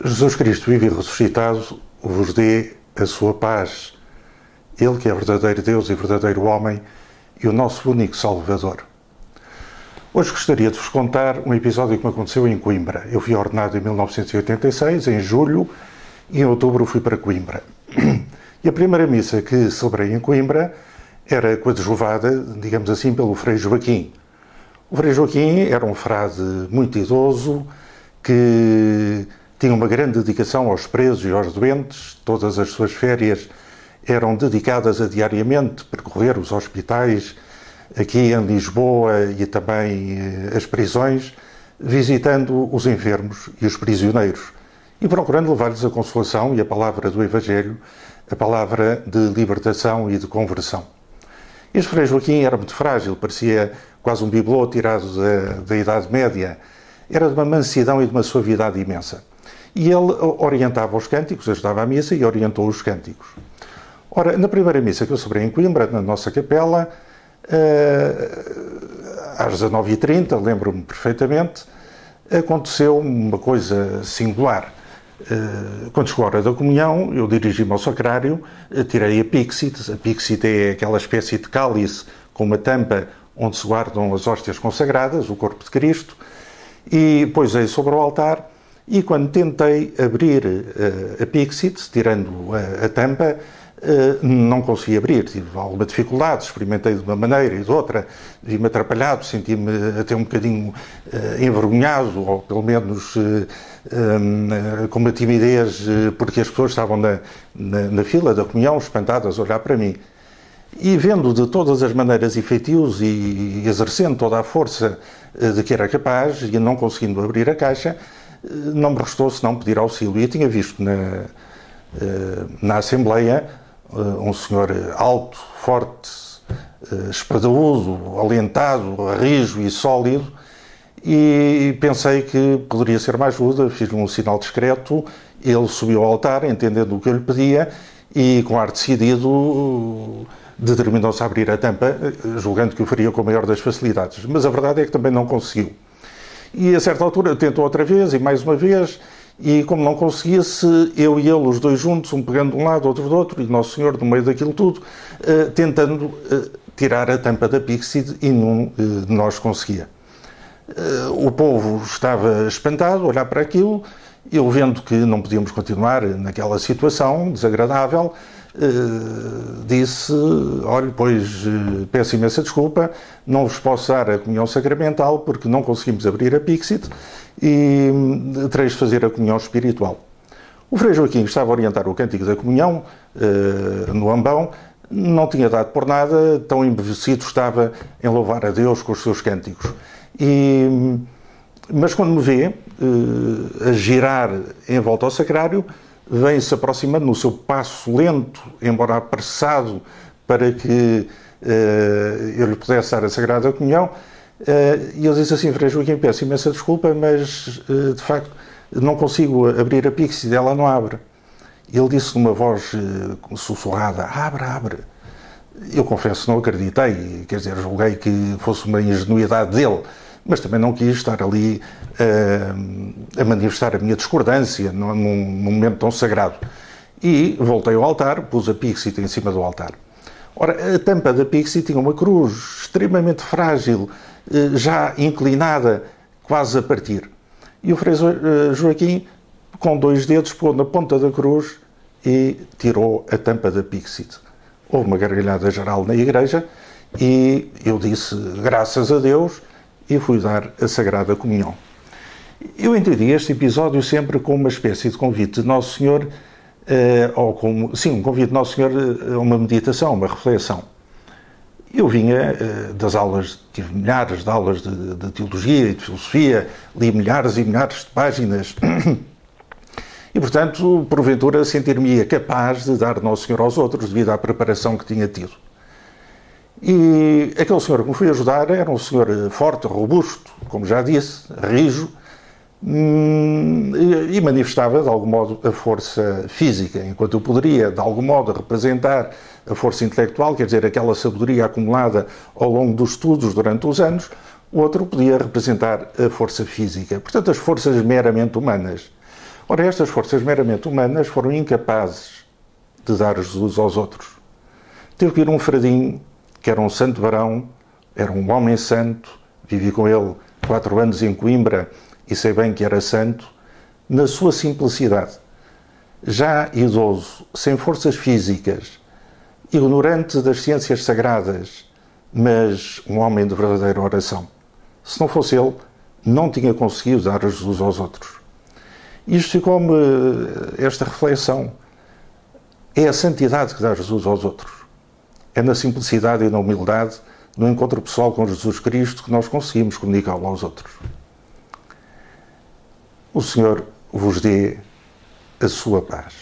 Jesus Cristo vive e ressuscitado vos dê a sua paz. Ele que é verdadeiro Deus e verdadeiro homem e o nosso único Salvador. Hoje gostaria de vos contar um episódio que me aconteceu em Coimbra. Eu fui ordenado em 1986, em julho, e em outubro fui para Coimbra. E a primeira missa que celebrei em Coimbra era coadjuvada, digamos assim, pelo Frei Joaquim. O Frei Joaquim era um frade muito idoso que tinha uma grande dedicação aos presos e aos doentes. Todas as suas férias eram dedicadas a diariamente percorrer os hospitais aqui em Lisboa e também as prisões, visitando os enfermos e os prisioneiros e procurando levar-lhes a consolação e a palavra do Evangelho, a palavra de libertação e de conversão. Este Frei Joaquim era muito frágil, parecia quase um bibelô tirado da Idade Média. Era de uma mansidão e de uma suavidade imensa. E ele orientava os cânticos, ajudava a missa e orientou os cânticos. Ora, na primeira missa que eu celebrei em Coimbra, na nossa capela, às 19h30, lembro-me perfeitamente, aconteceu uma coisa singular. Quando chegou a hora da comunhão, eu dirigi-me ao sacrário, tirei a píxide. A píxide é aquela espécie de cálice com uma tampa onde se guardam as hóstias consagradas, o corpo de Cristo, e pus-a sobre o altar, e quando tentei abrir a píxide, tirando a tampa, não consegui abrir, tive alguma dificuldade, experimentei de uma maneira e de outra, vi-me atrapalhado, senti-me até um bocadinho envergonhado, ou pelo menos com uma timidez, porque as pessoas estavam na fila da comunhão, espantadas a olhar para mim. E vendo de todas as maneiras efetivos e exercendo toda a força de que era capaz, e não conseguindo abrir a caixa, não me restou senão pedir auxílio. E tinha visto na Assembleia um senhor alto, forte, espadaúdo, alentado, rijo e sólido, e pensei que poderia ser uma ajuda. Fiz-lhe um sinal discreto, ele subiu ao altar, entendendo o que eu lhe pedia, e com ar decidido determinou-se a abrir a tampa, julgando que o faria com a maior das facilidades. Mas a verdade é que também não conseguiu. E a certa altura tentou outra vez e mais uma vez, e como não conseguisse, eu e ele, os dois juntos, um pegando de um lado, outro do outro, e Nosso Senhor no meio daquilo tudo, tentando tirar a tampa da píxide, e nenhum de nós conseguia. O povo estava espantado a olhar para aquilo. Eu, vendo que não podíamos continuar naquela situação desagradável, disse: olha, pois peço imensa desculpa, não vos posso dar a comunhão sacramental porque não conseguimos abrir a píxide e tereis de fazer a comunhão espiritual. O Frei Joaquim estava a orientar o cântico da comunhão no ambão, não tinha dado por nada, tão embevecido estava em louvar a Deus com os seus cânticos. Mas quando me vê a girar em volta ao sacrário, vem-se aproximando no seu passo lento, embora apressado, para que eu lhe pudesse dar a Sagrada Comunhão, e ele disse assim: Frei Joaquim, peço imensa desculpa, mas de facto não consigo abrir a píxide, ela não abre. Ele disse numa voz sussurrada: abre, abre. Eu confesso, não acreditei, quer dizer, julguei que fosse uma ingenuidade dele, mas também não quis estar ali a manifestar a minha discordância num momento tão sagrado. E voltei ao altar, pus a píxide em cima do altar. Ora, a tampa da píxide tinha uma cruz extremamente frágil, já inclinada, quase a partir. E o Frei Joaquim, com dois dedos, pôs na ponta da cruz e tirou a tampa da píxide. Houve uma gargalhada geral na igreja e eu disse graças a Deus e fui dar a Sagrada Comunhão. Eu entendi este episódio sempre como uma espécie de convite de Nosso Senhor, um convite de Nosso Senhor a uma meditação, uma reflexão. Eu vinha das aulas, tive milhares de aulas de teologia e de filosofia, li milhares e milhares de páginas e, portanto, porventura sentir-me capaz de dar Nosso Senhor aos outros devido à preparação que tinha tido. E aquele senhor que me foi ajudar era um senhor forte, robusto, como já disse, rijo, e manifestava de algum modo a força física, enquanto eu poderia de algum modo representar a força intelectual, quer dizer, aquela sabedoria acumulada ao longo dos estudos durante os anos, o outro podia representar a força física, portanto as forças meramente humanas. Ora, estas forças meramente humanas foram incapazes de dar Jesus aos outros. Teve que ir um fradinho, que era um santo varão, era um homem santo, vivi com ele 4 anos em Coimbra e sei bem que era santo, na sua simplicidade. Já idoso, sem forças físicas, ignorante das ciências sagradas, mas um homem de verdadeira oração. Se não fosse ele, não tinha conseguido dar Jesus aos outros. Isto ficou-me esta reflexão. É a santidade que dá Jesus aos outros. É na simplicidade e na humildade, no encontro pessoal com Jesus Cristo, que nós conseguimos comunicá-lo aos outros. O Senhor vos dê a sua paz.